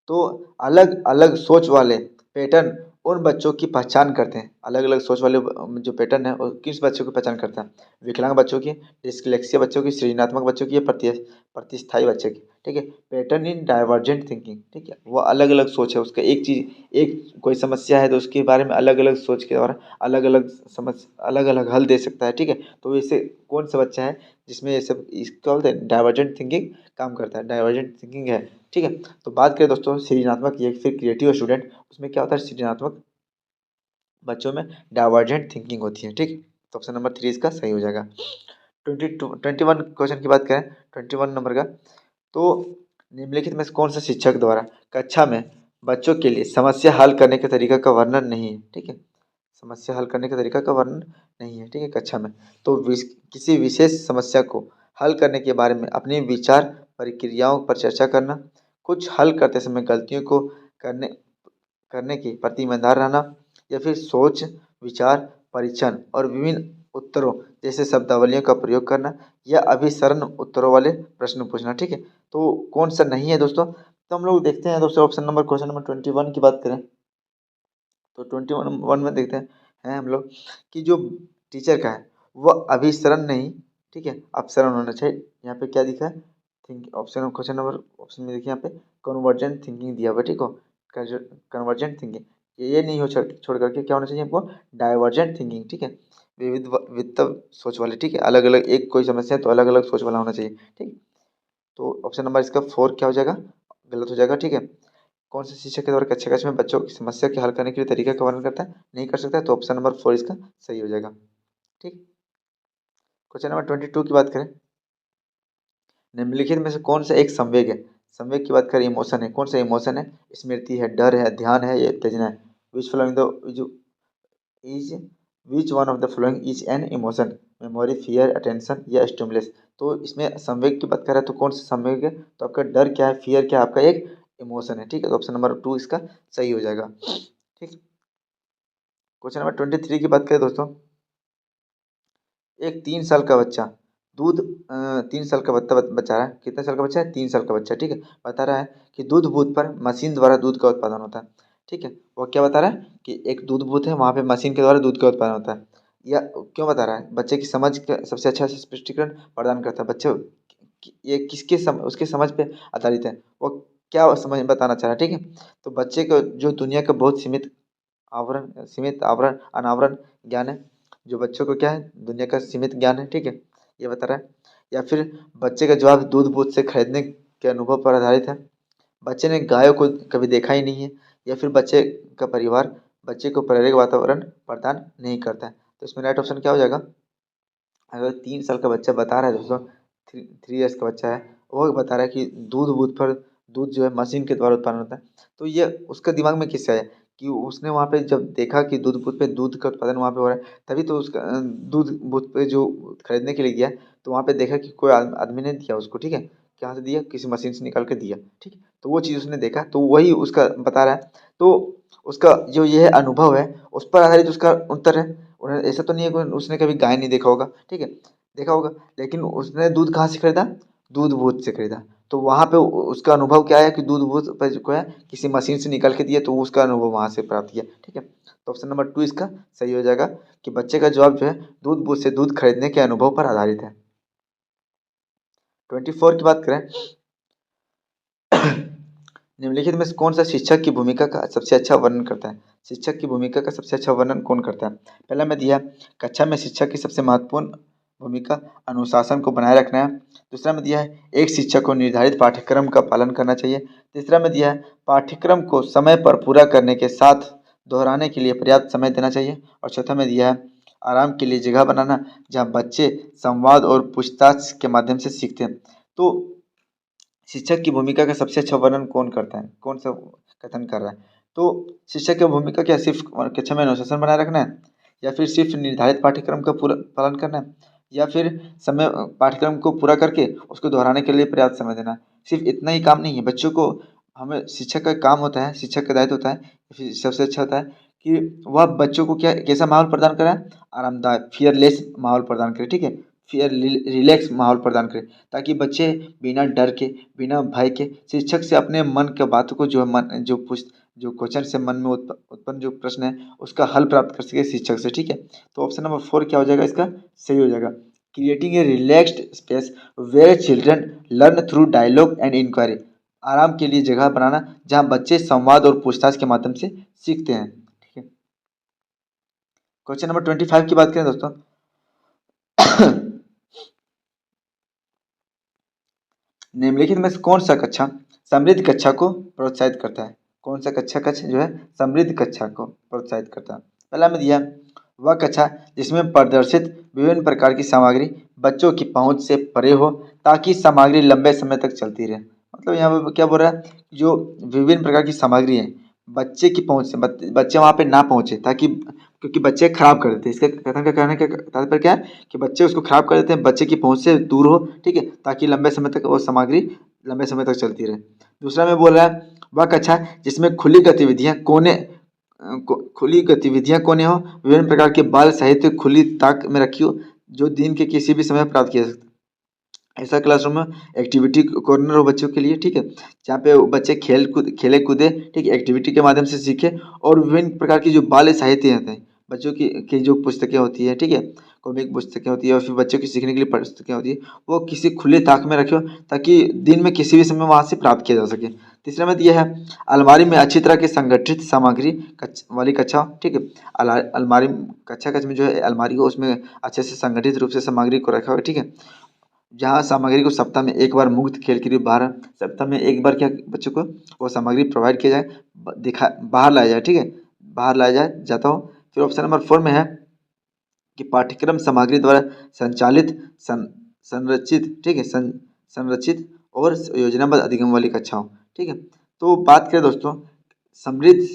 तो अलग अलग सोच वाले पैटर्न उन बच्चों की पहचान करते हैं। अलग अलग सोच वाले जो पैटर्न है वो किस बच्चों की पहचान करता है, विकलांग बच्चों की, डिस्लेक्सिया बच्चों की, सृजनात्मक बच्चों की, या प्रतिस्थाई बच्चे की, ठीक है। पैटर्न इन डाइवर्जेंट थिंकिंग, ठीक है, वो अलग अलग सोच है उसका, एक चीज एक कोई समस्या है तो उसके बारे में अलग अलग सोच के द्वारा अलग अलग समस्या अलग अलग हल दे सकता है, ठीक है। तो इसे कौन सा बच्चा है जिसमें ये सब इसका बोलते हैं डाइवर्जेंट थिंकिंग काम करता है, डाइवर्जेंट थिंकिंग है, ठीक है। तो बात करें दोस्तों सृजनात्मक या फिर क्रिएटिव स्टूडेंट, उसमें क्या होता है, सृजनात्मक बच्चों में डाइवर्जेंट थिंकिंग होती है, ठीक। तो ऑप्शन नंबर 3 इसका सही हो जाएगा। 21 क्वेश्चन की बात करें, 21 नंबर का, तो निम्नलिखित में से कौन सा शिक्षक द्वारा कक्षा में बच्चों के लिए समस्या हल करने के तरीका का वर्णन नहीं है, ठीक है। समस्या हल करने का तरीका का वर्णन नहीं है, ठीक है, कक्षा में। तो किसी विशेष समस्या को हल करने के बारे में अपनी विचार प्रक्रियाओं पर चर्चा करना, कुछ हल करते समय गलतियों को करने करने के प्रति ईमानदार रहना, या फिर सोच, विचार, परीक्षण और विभिन्न उत्तरों जैसे शब्दावलियों का प्रयोग करना, या अभिसरण उत्तरों वाले प्रश्न पूछना, ठीक है। तो कौन सा नहीं है दोस्तों, तो हम लोग देखते हैं दोस्तों ऑप्शन नंबर क्वेश्चन नंबर 21 की बात करें तो 21 में देखते हैं हम लोग कि जो टीचर का है वह अभिसरण नहीं, ठीक है, अपसरण होना चाहिए। यहाँ पे क्या दिखा है, think option question number option में देखिए यहाँ पे कन्वर्जेंट थिंकिंग दिया हुआ है, ठीक हो, कन्वर्जेंट थिंकिंग, ये नहीं हो छोड़ करके क्या होना चाहिए हमको, डाइवर्जेंट थिंकिंग, ठीक है, विविध सोच वाले, ठीक है, अलग अलग एक कोई समस्या है तो अलग अलग सोच वाला होना चाहिए, ठीक। तो ऑप्शन नंबर इसका 4 क्या हो जाएगा, गलत हो जाएगा, ठीक है। कौन से शिक्षक के द्वारा कक्षा कक्षा में बच्चों की समस्या के हल करने के लिए तरीका का वर्णन करता है, नहीं कर सकता है, तो ऑप्शन नंबर 4 इसका सही हो जाएगा, ठीक। क्वेश्चन नंबर 22 की बात करें, निम्नलिखित में से कौन सा एक संवेग है? संवेग की बात करें, इमोशन है, कौन सा इमोशन है? स्मृति है, डर है, ध्यान है, या उत्तेजना है? विच फ्लोइंग द जो is which one of the following is an emotion? Memory, fear, attention या स्टिमुलस? तो इसमें संवेग की बात करें तो कौन सा संवेग है? तो आपका डर क्या है, फियर क्या है, आपका एक इमोशन है। ठीक है, तो ऑप्शन नंबर 2 इसका सही हो जाएगा। ठीक। क्वेश्चन नंबर 23 की बात करें दोस्तों, एक 3 साल का बच्चा दूध 3 साल का बच्चा है, कितने साल का बच्चा है? 3 साल का बच्चा। ठीक है, बता रहा है कि दूध बूथ पर मशीन द्वारा दूध का उत्पादन होता है। ठीक है, वो क्या बता रहा है कि एक दूध बूथ है, वहाँ पे मशीन के द्वारा दूध का उत्पादन होता है। या क्यों बता रहा है? बच्चे की समझ का सबसे अच्छा स्पष्टीकरण प्रदान करता है। बच्चे ये उसके समझ पे आधारित है, वो क्या समझ बताना चाह रहा है। ठीक है, तो बच्चे को जो दुनिया का बहुत सीमित आवरण अनावरण ज्ञान है, जो बच्चों को क्या है, दुनिया का सीमित ज्ञान है। ठीक है, ये बता रहा है। या फिर बच्चे का जवाब दूध बूथ से खरीदने के अनुभव पर आधारित है। बच्चे ने गायों को कभी देखा ही नहीं है। या फिर बच्चे का परिवार बच्चे को प्राकृतिक वातावरण प्रदान नहीं करता है। तो इसमें राइट ऑप्शन क्या हो जाएगा? अगर 3 साल का बच्चा बता रहा है दोस्तों, 3 ईयर्स का बच्चा है, वो बता रहा है कि दूध बूथ पर दूध जो है मशीन के द्वारा उत्पन्न होता है, तो ये उसके दिमाग में किससे आया कि उसने वहाँ पे जब देखा कि दूध बूथ पे दूध का उत्पादन वहाँ पे हो रहा है, तभी तो उसका दूध बूथ पे जो खरीदने के लिए गया, तो वहाँ पे देखा कि कोई आदमी ने दिया उसको। ठीक है, कहाँ से दिया? किसी मशीन से निकाल के दिया। ठीक है, तो वो चीज़ उसने देखा, तो वही उसका बता रहा है। तो उसका जो ये अनुभव है, उस पर आधारित उसका उत्तर है। उन्हें ऐसा तो नहीं है कि उसने कभी गाय नहीं देखा होगा। ठीक है, देखा होगा, लेकिन उसने दूध कहाँ से खरीदा? दूध बूथ से खरीदा। तो वहाँ पे उसका अनुभव क्या है कि दूध बूथ पे जो है किसी मशीन से निकाल के दिया, तो उसका अनुभव वहाँ से प्राप्त किया। ठीक है, तो ऑप्शन नंबर 2 इसका सही हो जाएगा कि बच्चे का जवाब जो है दूध बूथ से दूध खरीदने के अनुभव पर आधारित है। 24 की बात करें, निम्नलिखित में से कौन सा शिक्षक की भूमिका का सबसे अच्छा वर्णन करता है? शिक्षक की भूमिका का सबसे अच्छा वर्णन कौन करता है? पहला में दिया है, कक्षा में शिक्षक की सबसे महत्वपूर्ण भूमिका अनुशासन को बनाए रखना है। दूसरा में दिया है, एक शिक्षक को निर्धारित पाठ्यक्रम का पालन करना चाहिए। तीसरा में दिया है, पाठ्यक्रम को समय पर पूरा करने के साथ दोहराने के लिए पर्याप्त समय देना चाहिए। और चौथा में दिया है, आराम के लिए जगह बनाना जहाँ बच्चे संवाद और पूछताछ के माध्यम से सीखते हैं। तो शिक्षक की भूमिका का सबसे अच्छा वर्णन कौन करता है? कौन सा कथन कर रहा है? तो शिक्षक की भूमिका क्या सिर्फ कक्षा में अनुशासन बनाए रखना है, या फिर सिर्फ निर्धारित पाठ्यक्रम का पूरा पालन करना है, या फिर समय पाठ्यक्रम को पूरा करके उसको दोहराने के लिए पर्याप्त समय देना है? सिर्फ इतना ही काम नहीं है बच्चों को, हमें शिक्षक का काम होता है, शिक्षक का दायित्व होता है, फिर सबसे अच्छा होता है कि वह बच्चों को क्या कैसा माहौल प्रदान कराए? आरामदायक, फियरलेस माहौल प्रदान करे। ठीक है, फियर रिलैक्स माहौल प्रदान करे, ताकि बच्चे बिना डर के, बिना भय के शिक्षक से अपने मन के बातों को जो मन जो क्वेश्चन से मन में उत्पन्न जो प्रश्न है उसका हल प्राप्त कर सके शिक्षक से। ठीक है, तो ऑप्शन नंबर 4 क्या हो जाएगा? इसका सही हो जाएगा, creating a relaxed space where children learn through dialogue and inquiry. आराम के लिए जगह बनाना जहाँ बच्चे संवाद और पूछताछ के माध्यम से सीखते हैं। ठीक है, क्वेश्चन नंबर 25 की बात करें दोस्तों, निम्नलिखित में से कौन सा कक्षा समृद्ध कक्षा को प्रोत्साहित करता है? कौन सा कक्षा जो है समृद्ध कक्षा को प्रोत्साहित करता है? पहला में दिया, वह कक्षा जिसमें प्रदर्शित विभिन्न प्रकार की सामग्री बच्चों की पहुंच से परे हो, ताकि सामग्री लंबे समय तक चलती रहे। मतलब यहाँ पे क्या बोल रहा है, जो विभिन्न प्रकार की सामग्री है बच्चे की पहुंच से बच्चे वहां पे ना पहुंचे, ताकि क्योंकि बच्चे खराब कर देते हैं। इसका कथन का कहने का तात्पर्य क्या है कि बच्चे उसको खराब कर देते हैं, बच्चे की पहुंच से दूर हो। ठीक है, ताकि लंबे समय तक वो सामग्री लंबे समय तक चलती रहे। दूसरा में बोल रहा है, वह कक्षा जिसमें खुली गतिविधियां कोने हो, विभिन्न प्रकार के बाल साहित्य खुली ताक में रखी हो, जो दिन के किसी भी समय प्राप्त किया जा सकता है। ऐसा क्लासरूम में एक्टिविटी कॉर्नर हो बच्चों के लिए। ठीक है, जहाँ पे बच्चे खेले कूदे, ठीक है, एक्टिविटी के माध्यम से सीखे, और विभिन्न प्रकार की जो बाल साहित्य होते हैं बच्चों की जो पुस्तकें होती है, ठीक है, कॉमिक पुस्तकें होती है, और फिर बच्चों की सीखने के लिए पुस्तकें होती है, वो किसी खुले ताक में रखे हो, ताकि दिन में किसी भी समय वहाँ से प्राप्त किया जा सके। तीसरा में यह है, अलमारी में अच्छी तरह के संगठित सामग्री वाली कक्षा। ठीक है, अलमारी कक्षा कक्ष में जो है अलमारी हो, उसमें अच्छे से संगठित रूप से सामग्री को रखा हो। ठीक है, जहाँ सामग्री को सप्ताह में एक बार मुक्त खेल के लिए बाहर, सप्ताह में एक बार क्या बच्चों को वो सामग्री प्रोवाइड किया जाए, बाहर लाया जाए। ठीक है, बाहर लाया जाए जाता हो। फिर ऑप्शन नंबर 4 में है कि पाठ्यक्रम सामग्री द्वारा संचालित संरचित, ठीक है, संरचित और योजनाबद्ध अधिगम वाली कक्षाओं, ठीक है। तो बात करें दोस्तों समृद्ध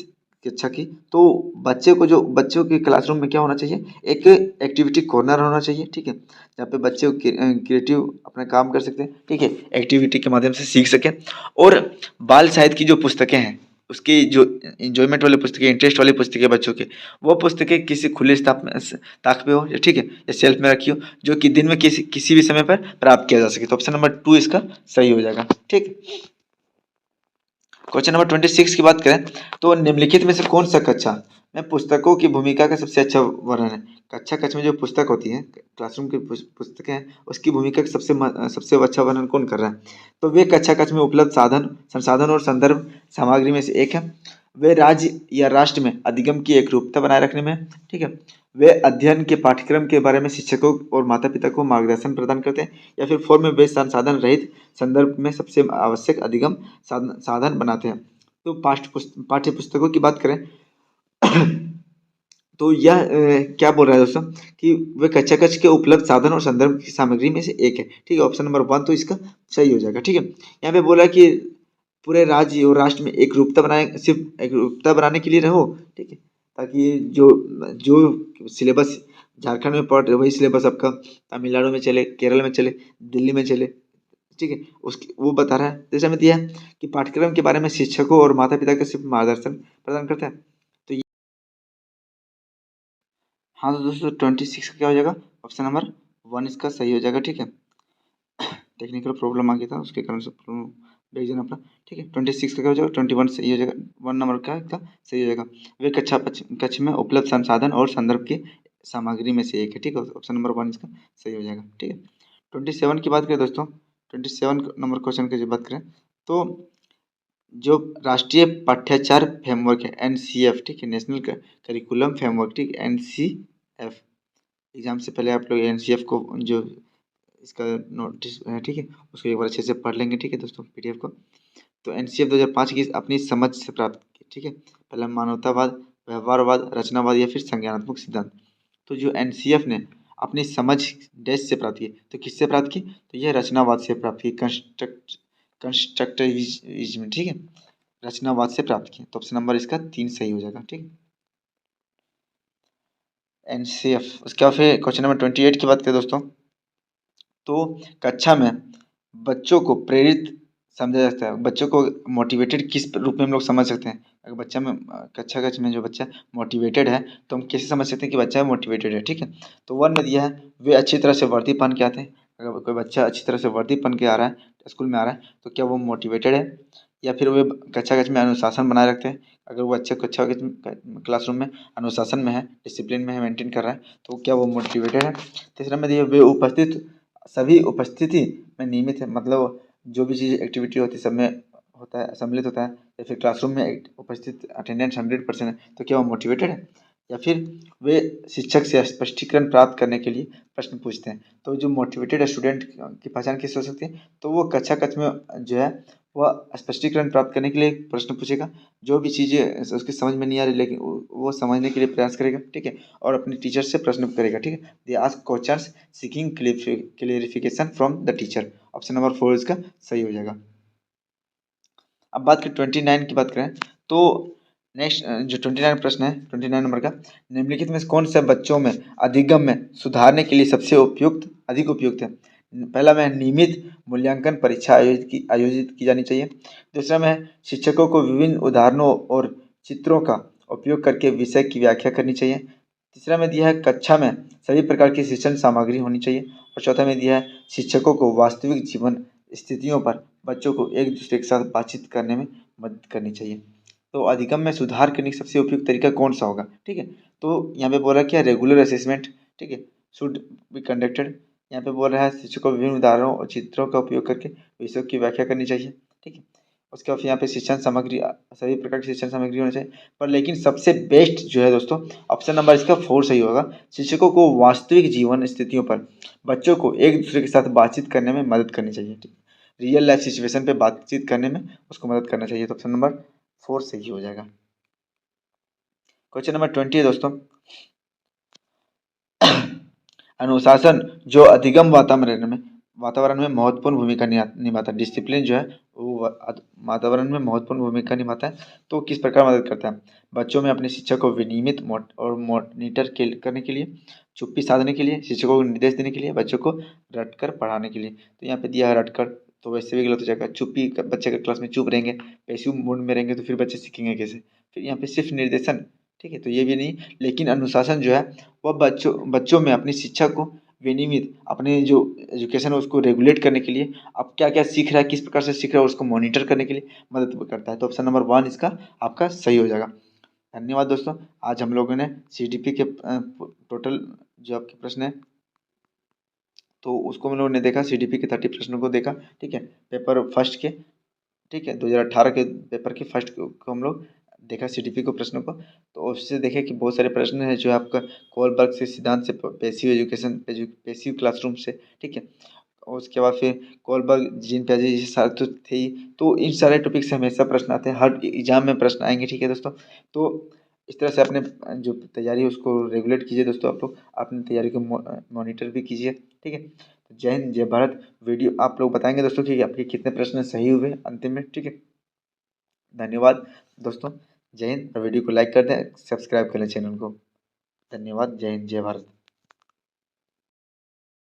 कक्षा की, तो बच्चों के क्लासरूम में क्या होना चाहिए, एक एक्टिविटी कॉर्नर होना चाहिए, ठीक है, जहाँ पे बच्चे क्रिएटिव अपना काम कर सकते हैं, ठीक है, एक्टिविटी के माध्यम से सीख सकें। और बाल साहित्य की जो पुस्तकें हैं, उसकी जो इंजॉयमेंट वाली पुस्तकें, इंटरेस्ट वाली पुस्तकें बच्चों के, वो पुस्तकें किसी खुले ताक पे हो, ठीक है, या सेल्फ में रखी हो, जो कि दिन में किसी भी समय पर प्राप्त किया जा सके। तो ऑप्शन नंबर 2 इसका सही हो जाएगा, ठीक। क्वेश्चन नंबर 26 की बात करें तो निम्नलिखित में से कौन सा कक्षा में पुस्तकों की भूमिका का सबसे अच्छा वर्णन है। कक्षा में जो पुस्तक होती है, क्लासरूम की पुस्तकें हैं, उसकी भूमिका का सबसे अच्छा वर्णन कौन कर रहा है। तो वे कक्षा में उपलब्ध संसाधन और संदर्भ सामग्री में से एक है। वे राज्य या राष्ट्र में अधिगम की एकरूपता बनाए रखने में, ठीक है। वे अध्ययन के पाठ्यक्रम के बारे में शिक्षकों और माता पिता को मार्गदर्शन प्रदान करते हैं, या फिर फॉर्म में बेस संसाधन रहित संदर्भ में सबसे आवश्यक अधिगम साधन बनाते हैं। तो पाठ्य पुस्तकों की बात करें तो यह क्या बोल रहा है दोस्तों कि वे कक्षा के उपलब्ध साधन और संदर्भ की सामग्री में से एक है, ठीक है। ऑप्शन नंबर 1 तो इसका सही हो जाएगा, ठीक है। यहाँ पे बोला कि पूरे राज्य और राष्ट्र में सिर्फ एक रूपता बनाने के लिए रहो, ठीक है, ताकि जो जो सिलेबस झारखंड में पढ़ रहे वही सिलेबस आपका तमिलनाडु में चले, केरल में चले, दिल्ली में चले, ठीक है, उसकी वो बता रहा है। जैसे हमें दिया है कि पाठ्यक्रम के बारे में शिक्षकों और माता पिता को सिर्फ मार्गदर्शन प्रदान करता है। तो हाँ तो दोस्तों 26 का क्या हो जाएगा, ऑप्शन नंबर 1 इसका सही हो जाएगा, ठीक है। टेक्निकल प्रॉब्लम आ गया था, उसके कारण से भेज देना अपना, ठीक है। 26 का क्या हो जाएगा, 21 सही हो जाएगा, 1 नंबर का सही हो जाएगा। वे कक्षा में उपलब्ध संसाधन और संदर्भ की सामग्री में से एक है, ठीक है। ऑप्शन नंबर 1 इसका सही हो जाएगा, ठीक है। 27 की बात करें दोस्तों, 27 नंबर क्वेश्चन की बात करें तो जो राष्ट्रीय पाठ्याचार फ्रेमवर्क है NCF, ठीक है, नेशनल करिकुलम फ्रेमवर्क, ठीक है, NCF। एग्जाम से पहले आप लोग NCF को जो इसका नोटिस है, ठीक है, उसको एक बार अच्छे से पढ़ लेंगे, ठीक है दोस्तों, PDF को। तो NCF 2005 की अपनी समझ से प्राप्त की, ठीक है। पहला मानवतावाद, व्यवहारवाद, रचनावाद या फिर संज्ञानात्मक सिद्धांत। तो जो NCF ने अपनी समझ डैश से प्राप्त की, तो किससे प्राप्त की, तो यह रचनावाद से प्राप्त की, कंस्ट्रक्टिविज्म, ठीक है, रचनावाद से प्राप्त की। तो ऑप्शन नंबर इसका 3 सही हो जाएगा, ठीक है। NCF उसके बाद फिर क्वेश्चन नंबर 28 की बात करें दोस्तों, तो कक्षा में बच्चों को प्रेरित समझा जाता है, बच्चों को मोटिवेटेड किस रूप में हम लोग समझ सकते हैं। अगर कक्षा में जो बच्चा मोटिवेटेड है, तो हम कैसे समझ सकते हैं कि बच्चा मोटिवेटेड है, ठीक है। तो 1 में दिया है वे अच्छी तरह से वर्दी पहन के आते हैं। अगर कोई बच्चा अच्छी तरह से वर्दी पहन के आ रहा है, स्कूल में आ रहा है, तो क्या वो मोटिवेटेड है, या फिर वे कक्षा में अनुशासन बनाए रखते हैं। अगर वो अच्छे क्लासरूम में अनुशासन में है, डिसिप्लिन में है, मेंटेन कर रहा है, तो क्या वो मोटिवेटेड है। तीसरा में दिया वे सभी उपस्थिति में नियमित है, मतलब जो भी चीज़ एक्टिविटी होती है सब में होता है, सम्मिलित होता है, या फिर क्लासरूम में उपस्थित अटेंडेंस 100% है, तो क्या वो मोटिवेटेड है। या फिर वे शिक्षक से स्पष्टीकरण प्राप्त करने के लिए प्रश्न पूछते हैं। तो जो मोटिवेटेड स्टूडेंट की पहचान कैसे हो सकती है, तो वो कक्षा में जो है वह स्पष्टीकरण प्राप्त करने के लिए प्रश्न पूछेगा। जो भी चीज़ें उसकी समझ में नहीं आ रही, लेकिन वो समझने के लिए प्रयास करेगा, ठीक है, और अपने टीचर से प्रश्न करेगा, ठीक है। They ask questions seeking clarification from the teacher. Option number 4 इसका सही हो जाएगा। अब बात करें 29 की बात करें तो नेक्स्ट जो 29 प्रश्न है, 29 नंबर का, निम्नलिखित में से कौन सा बच्चों में अधिगम में सुधारने के लिए सबसे अधिक उपयुक्त है। पहला में नियमित मूल्यांकन परीक्षा आयोजित की जानी चाहिए। दूसरा में शिक्षकों को विभिन्न उदाहरणों और चित्रों का उपयोग करके विषय की व्याख्या करनी चाहिए। तीसरा में दिया है कक्षा में सभी प्रकार की शिक्षण सामग्री होनी चाहिए। और चौथा में दिया है शिक्षकों को वास्तविक जीवन स्थितियों पर बच्चों को एक दूसरे के साथ बातचीत करने में मदद करनी चाहिए। तो अधिगम में सुधार करने का सबसे उपयुक्त तरीका कौन सा होगा, ठीक है। तो यहाँ पे बोल रहा है क्या, रेगुलर असेसमेंट, ठीक है, शुड बी कंडक्टेड। यहाँ पे बोल रहा है शिक्षकों को विभिन्न उदाहरणों और चित्रों का उपयोग करके विषयों की व्याख्या करनी चाहिए, ठीक है। उसके बाद यहाँ पे शिक्षण सामग्री, सभी प्रकार की शिक्षण सामग्री होनी चाहिए। पर लेकिन सबसे बेस्ट जो है दोस्तों, ऑप्शन नंबर इसका 4 सही होगा। शिक्षकों को वास्तविक जीवन स्थितियों पर बच्चों को एक दूसरे के साथ बातचीत करने में मदद करनी चाहिए, ठीक, रियल लाइफ सिचुएशन पे बातचीत करने में उसको मदद करना चाहिए। तो ऑप्शन नंबर 4 सही हो जाएगा। क्वेश्चन नंबर 20 है दोस्तों, अनुशासन जो अधिगम वातावरण में महत्वपूर्ण भूमिका निभाता है। डिसिप्लिन जो है वो वातावरण में महत्वपूर्ण भूमिका निभाता है। तो किस प्रकार मदद करता है? बच्चों में अपने शिक्षा को विनियमित मॉनिटर करने के लिए, चुप्पी साधने के लिए, शिक्षकों को निर्देश देने के लिए, बच्चों को रटकर पढ़ाने के लिए। तो यहाँ पे दिया है रटकर, तो वैसे भी गलत हो जाएगा। चुप्पी बच्चे का क्लास में चुप रहेंगे, पैसिव मोड में रहेंगे तो फिर बच्चे सीखेंगे कैसे? फिर यहाँ पे सिर्फ निर्देशन, ठीक है, तो ये भी नहीं। लेकिन अनुशासन जो है वह बच्चों में अपनी शिक्षा को विनियमित, अपने जो एजुकेशन है उसको रेगुलेट करने के लिए, अब क्या क्या सीख रहा है, किस प्रकार से सीख रहा है, उसको मॉनिटर करने के लिए मदद करता है। तो ऑप्शन नंबर 1 इसका आपका सही हो जाएगा। धन्यवाद दोस्तों। आज हम लोगों ने सीडीपी के टोटल जो आपके प्रश्न है तो उसको हम लोगों ने देखा, सीडीपी के 30 प्रश्नों को देखा, ठीक है, पेपर फर्स्ट के, ठीक है, 2018 के पेपर के फर्स्ट को हम लोग देखा सीडीपी को प्रश्नों को। तो उससे देखे कि बहुत सारे प्रश्न हैं जो आपका कोलबर्ग से सिद्धांत से, पैसिव एजुकेशन, पैसिव क्लासरूम से, ठीक है, और उसके बाद फिर कोलबर्ग, जीन पियाजे, ये सारे तो थे ही। तो इन सारे टॉपिक से हमेशा प्रश्न आते हैं, हर एग्जाम में प्रश्न आएंगे, ठीक है दोस्तों। तो इस तरह से अपने जो तैयारी है उसको रेगुलेट कीजिए दोस्तों। आप लोग अपनी तैयारी को मॉनिटर भी कीजिए, ठीक है। तो जय हिंद, जय भारत। वीडियो आप लोग बताएंगे दोस्तों कि आपके कितने प्रश्न सही हुए अंतिम में, ठीक है। धन्यवाद दोस्तों। जय हिंद। और वीडियो को लाइक कर दें, सब्सक्राइब कर लें चैनल को। धन्यवाद। जय हिंद, जय भारत।